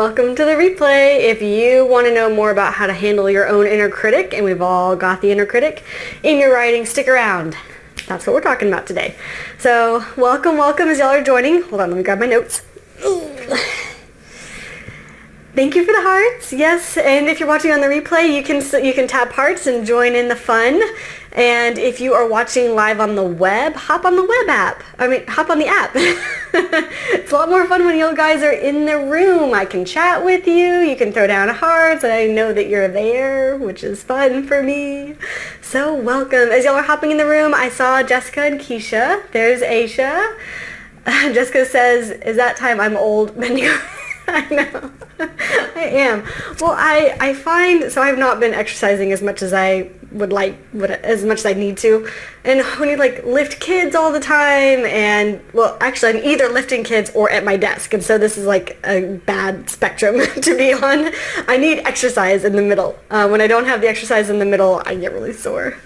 welcome to the replay. If you want to know more about how to handle your own inner critic, and we've all got the inner critic in your writing, stick around. That's what we're talking about today. So welcome as y'all are joining. Hold on, let me grab my notes. Thank you for the hearts. Yes, and if you're watching on the replay, you can tap hearts and join in the fun. And if you are watching live on the web, hop on the web app. Hop on the app. It's a lot more fun when you guys are in the room. I can chat with you. You can throw down hearts. I know that you're there, which is fun for me. So welcome. As y'all are hopping in the room, I saw Jessica and Keisha. There's Aisha. Jessica says, "Is that time I'm old?" I know. I am. Well, I find, so I've not been exercising as much as I would like, as much as I need to. And when you lift kids all the time, and well, actually I'm either lifting kids or at my desk. And so this is like a bad spectrum to be on. I need exercise in the middle. When I don't have the exercise in the middle, I get really sore.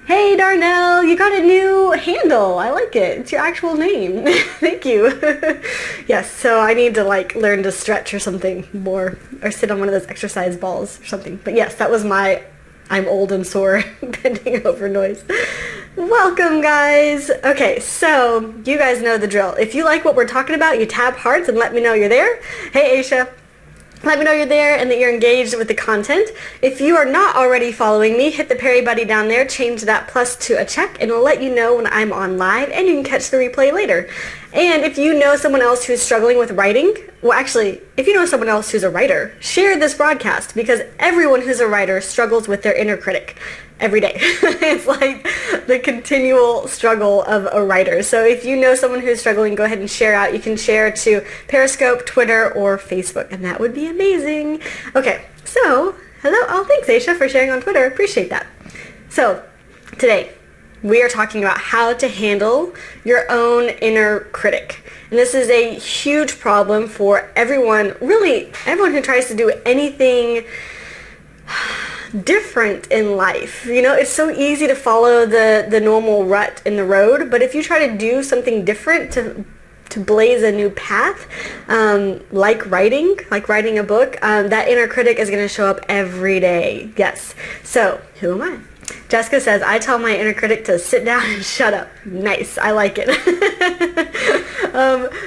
Hey Darnell, you got a new handle. I like it. It's your actual name. Thank you. Yes, so I need to learn to stretch or something more, or sit on one of those exercise balls or something. But yes, that was my I'm old and sore bending over noise. Welcome guys. Okay, so you guys know the drill. If you like what we're talking about, you tap hearts and let me know you're there. Hey Aisha. Let me know you're there and that you're engaged with the content. If you are not already following me, hit the Perry Buddy down there, change that plus to a check, and it'll let you know when I'm on live, and you can catch the replay later. And if you know someone else who's struggling with writing, well actually, if you know someone else who's a writer, share this broadcast, because everyone who's a writer struggles with their inner critic every day. It's like the continual struggle of a writer. So if you know someone who's struggling, go ahead and share out. You can share to Periscope, Twitter, or Facebook, and that would be amazing. Okay, so hello. Oh, thanks Aisha for sharing on Twitter. Appreciate that. So today we are talking about how to handle your own inner critic. And this is a huge problem for everyone, really everyone who tries to do anything different in life. You know, it's so easy to follow the normal rut in the road, but if you try to do something different to blaze a new path, like writing a book, that inner critic is going to show up every day. Yes. So who am I? Jessica says, I tell my inner critic to sit down and shut up. Nice. I like it.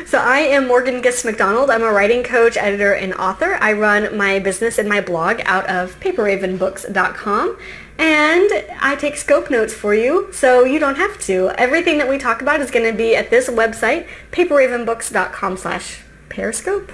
So I am Morgan Gist McDonald. I'm a writing coach, editor, and author. I run my business and my blog out of paperravenbooks.com. And I take scope notes for you, so you don't have to. Everything that we talk about is going to be at this website, paperravenbooks.com/periscope.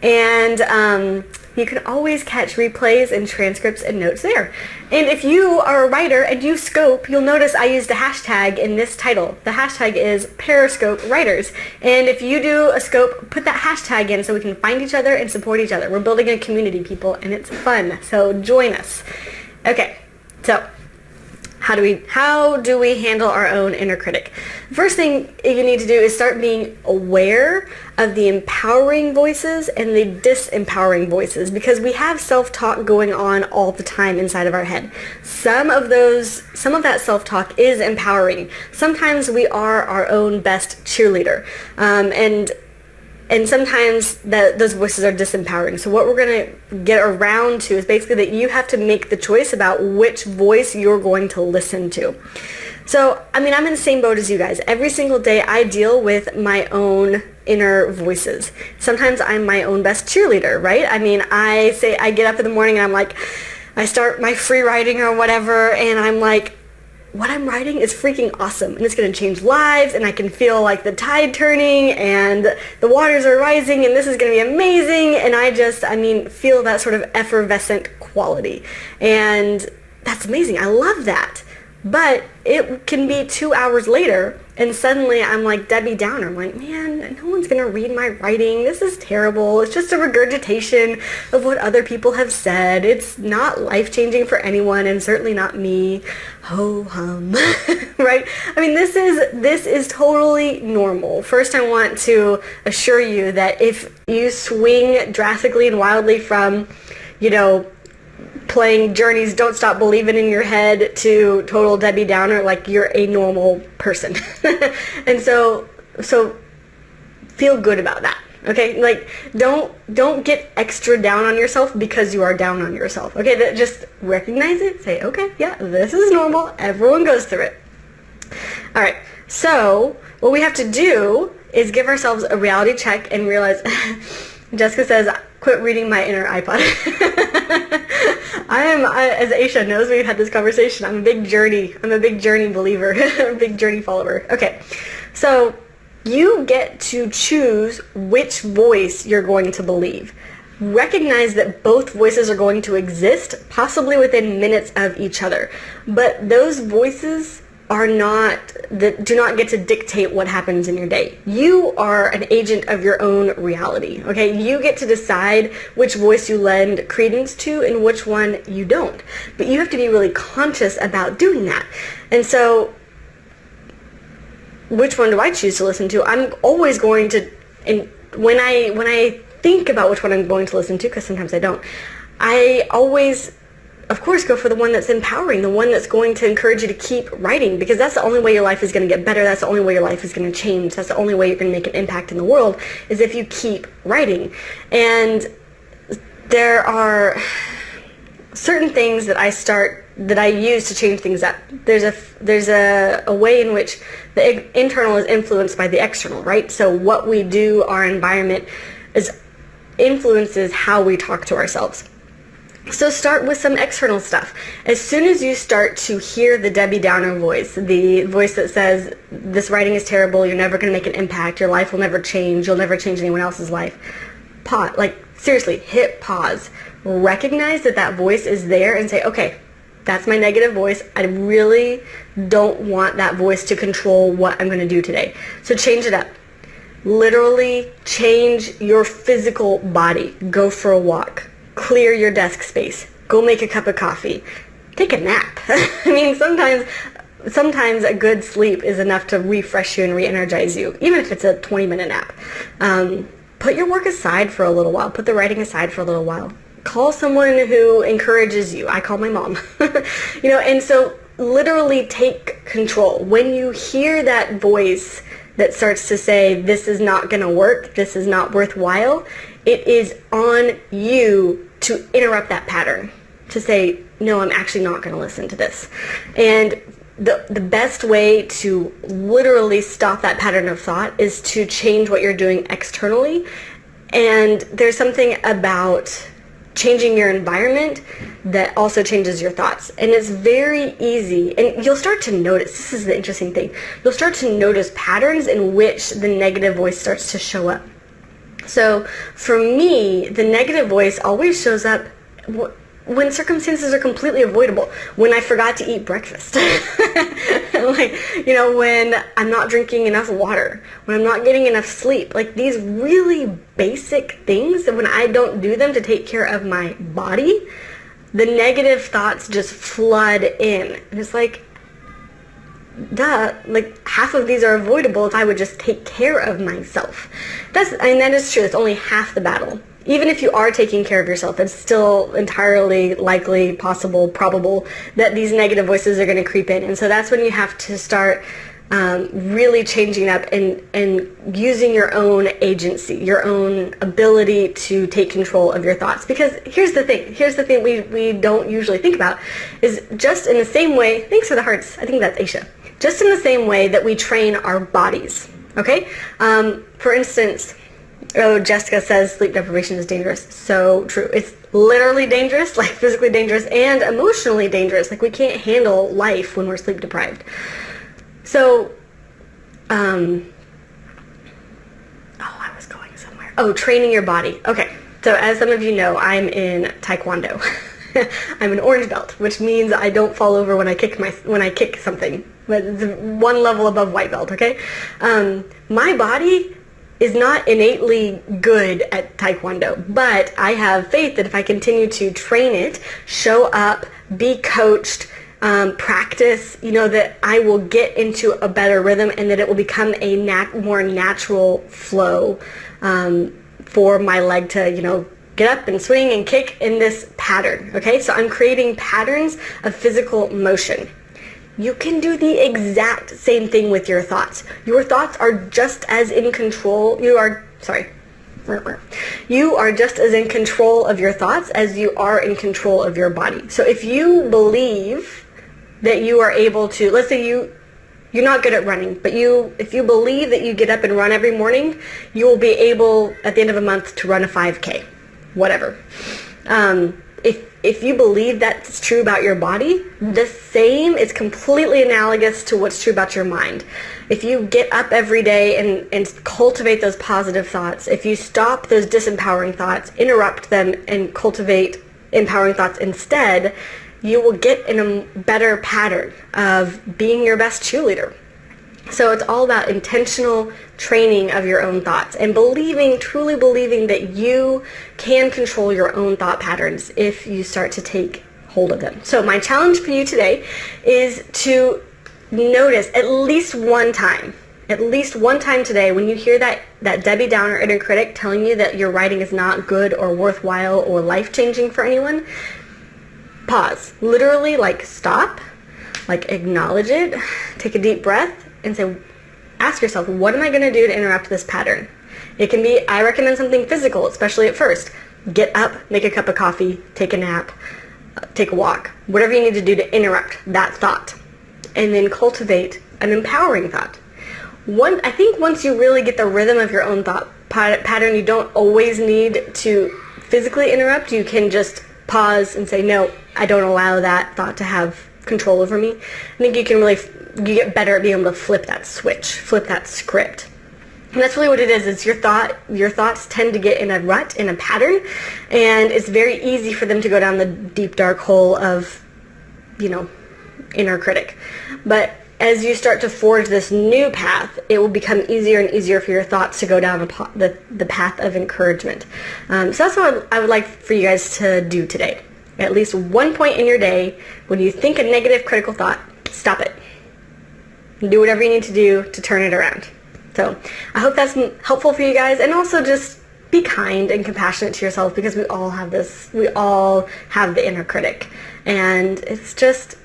And you can always catch replays and transcripts and notes there. And if you are a writer and you scope, you'll notice I used a hashtag in this title. The hashtag is Periscope Writers. And if you do a scope, put that hashtag in so we can find each other and support each other. We're building a community, people, and it's fun. So join us. Okay, so how do we handle our own inner critic? First thing you need to do is start being aware of the empowering voices and the disempowering voices, because we have self-talk going on all the time inside of our head. Some of that self-talk is empowering. Sometimes we are our own best cheerleader. And sometimes those voices are disempowering. So what we're going to get around to is basically that you have to make the choice about which voice you're going to listen to. So, I'm in the same boat as you guys. Every single day I deal with my own inner voices. Sometimes I'm my own best cheerleader, right? I get up in the morning and I start my free writing or whatever, and I'm like, what I'm writing is freaking awesome, and it's going to change lives, and I can feel the tide turning and the waters are rising, and this is going to be amazing, and I feel that sort of effervescent quality, and that's amazing. I love that. But it can be 2 hours later, and suddenly I'm like Debbie Downer. I'm like, man, no one's going to read my writing. This is terrible. It's just a regurgitation of what other people have said. It's not life-changing for anyone, and certainly not me. Ho-hum. Right? This is totally normal. First, I want to assure you that if you swing drastically and wildly from, playing Journey's Don't Stop Believing in your head to total Debbie Downer, you're a normal person. And so feel good about that. Okay, like don't get extra down on yourself because you are down on yourself. Okay, that just recognize it. Say, okay, yeah, this is normal. Everyone goes through it. All right. So what we have to do is give ourselves a reality check and realize. Jessica says, quit reading my inner iPod. As Aisha knows, we've had this conversation. I'm a big journey believer, a big journey follower. Okay, so you get to choose which voice you're going to believe. Recognize that both voices are going to exist, possibly within minutes of each other. But those voices do not get to dictate what happens in your day. You are an agent of your own reality, okay? You get to decide which voice you lend credence to and which one you don't. But you have to be really conscious about doing that. And so, which one do I choose to listen to? I'm always going to, and when I think about which one I'm going to listen to, because sometimes I don't, I always, of course, go for the one that's empowering, the one that's going to encourage you to keep writing, because that's the only way your life is going to get better. That's the only way your life is going to change. That's the only way you're going to make an impact in the world, is if you keep writing. And there are certain things that I use to change things up. There's a way in which the internal is influenced by the external, right? So what we do, our environment, influences how we talk to ourselves. So start with some external stuff. As soon as you start to hear the Debbie Downer voice, the voice that says, this writing is terrible, you're never going to make an impact, your life will never change, you'll never change anyone else's life. Pause. Like, seriously, hit pause. Recognize that voice is there and say, okay, that's my negative voice. I really don't want that voice to control what I'm going to do today. So change it up. Literally change your physical body. Go for a walk. Clear your desk space. Go make a cup of coffee. Take a nap. I mean, sometimes a good sleep is enough to refresh you and re-energize you, even if it's a 20-minute nap. Put your work aside for a little while. Put the writing aside for a little while. Call someone who encourages you. I call my mom. And so literally take control. When you hear that voice that starts to say, this is not going to work, this is not worthwhile, it is on you to interrupt that pattern, to say, no, I'm actually not going to listen to this. And the best way to literally stop that pattern of thought is to change what you're doing externally. And there's something about changing your environment that also changes your thoughts. And it's very easy, and you'll start to notice, this is the interesting thing, you'll start to notice patterns in which the negative voice starts to show up. So for me, the negative voice always shows up when circumstances are completely avoidable. When I forgot to eat breakfast. When I'm not drinking enough water. When I'm not getting enough sleep. Like these really basic things that when I don't do them to take care of my body, the negative thoughts just flood in. And it's like, duh, like half of these are avoidable if I would just take care of myself. That is true. It's only half the battle. Even if you are taking care of yourself, it's still entirely likely, possible, probable that these negative voices are going to creep in. And so that's when you have to start really changing up and using your own agency, your own ability to take control of your thoughts. Because here's the thing we don't usually think about is just in the same way, thanks for the hearts, I think that's Aisha, just in the same way that we train our bodies, okay? For instance, Jessica says sleep deprivation is dangerous. So true. It's literally dangerous, like physically dangerous, and emotionally dangerous. Like we can't handle life when we're sleep deprived. So, I was going somewhere. Oh, training your body. Okay. So as some of you know, I'm in Taekwondo. I'm an orange belt, which means I don't fall over when I kick something. But it's one level above white belt, okay? My body is not innately good at Taekwondo, but I have faith that if I continue to train it, show up, be coached, practice, that I will get into a better rhythm and that it will become a more natural flow for my leg to, get up and swing and kick in this pattern, okay? So I'm creating patterns of physical motion. You can do the exact same thing with your thoughts. Your thoughts are just as in control. You are just as in control of your thoughts as you are in control of your body. So if you believe that you are able to, let's say you're not good at running, but if you believe that you get up and run every morning, you will be able at the end of a month to run a 5K, whatever. If you believe that's true about your body, the same is completely analogous to what's true about your mind. If you get up every day and cultivate those positive thoughts, if you stop those disempowering thoughts, interrupt them, and cultivate empowering thoughts instead, you will get in a better pattern of being your best cheerleader. So it's all about intentional training of your own thoughts and truly believing that you can control your own thought patterns if you start to take hold of them. So my challenge for you today is to notice at least one time today when you hear that Debbie Downer inner critic telling you that your writing is not good or worthwhile or life-changing for anyone. Pause. Literally, stop, acknowledge it, take a deep breath, and ask yourself, what am I going to do to interrupt this pattern? It can be, I recommend something physical, especially at first. Get up, make a cup of coffee, take a nap, take a walk, whatever you need to do to interrupt that thought. And then cultivate an empowering thought. I think once you really get the rhythm of your own thought pattern, you don't always need to physically interrupt. You can just pause and say, no, I don't allow that thought to have control over me. I think you get better at being able to flip that switch, flip that script. And that's really what it is your thoughts tend to get in a rut, in a pattern, and it's very easy for them to go down the deep, dark hole of, inner critic. But as you start to forge this new path, it will become easier and easier for your thoughts to go down the path of encouragement. So that's what I would like for you guys to do today. At least one point in your day, when you think a negative critical thought, stop it. Do whatever you need to do to turn it around. So I hope that's helpful for you guys, and also just be kind and compassionate to yourself, because we all have the inner critic, and it's just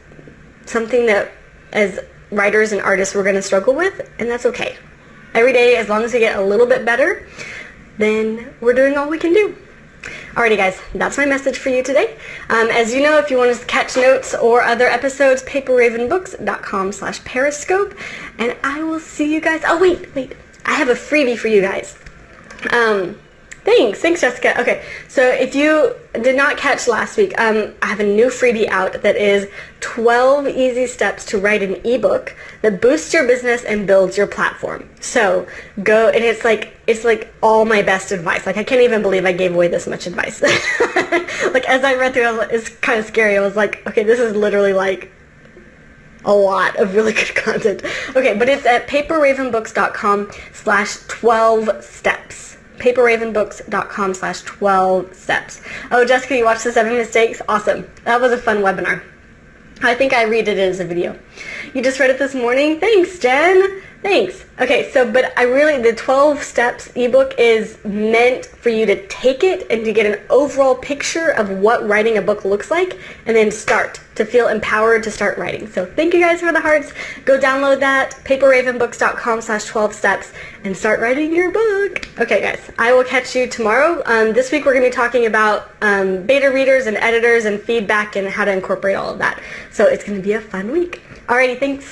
something that as writers and artists we're going to struggle with, and that's okay. Every day, as long as we get a little bit better, then we're doing all we can do. Alrighty guys, that's my message for you today. As you know, if you want to catch notes or other episodes, paperravenbooks.com/periscope, and I will see you guys. Oh wait, I have a freebie for you guys. Thanks Jessica. Okay, so if you did not catch last week, I have a new freebie out that is 12 easy steps to write an ebook that boosts your business and builds your platform. So go, and it's like all my best advice. I can't even believe I gave away this much advice. As I read through it, it's kind of scary. I was like, okay, this is literally a lot of really good content. Okay, but it's at paperravenbooks.com/12 steps. paperravenbooks.com/12 steps. Oh, Jessica, you watched the 7 mistakes? Awesome. That was a fun webinar. I think I read it as a video. You just read it this morning? Thanks, Jen. Thanks. Okay, the 12 steps ebook is meant for you to take it and to get an overall picture of what writing a book looks like, and then start to feel empowered to start writing. So thank you guys for the hearts. Go download that, paperravenbooks.com/12 steps, and start writing your book. Okay guys, I will catch you tomorrow. This week we're going to be talking about beta readers and editors and feedback and how to incorporate all of that. So it's going to be a fun week. Alrighty, thanks.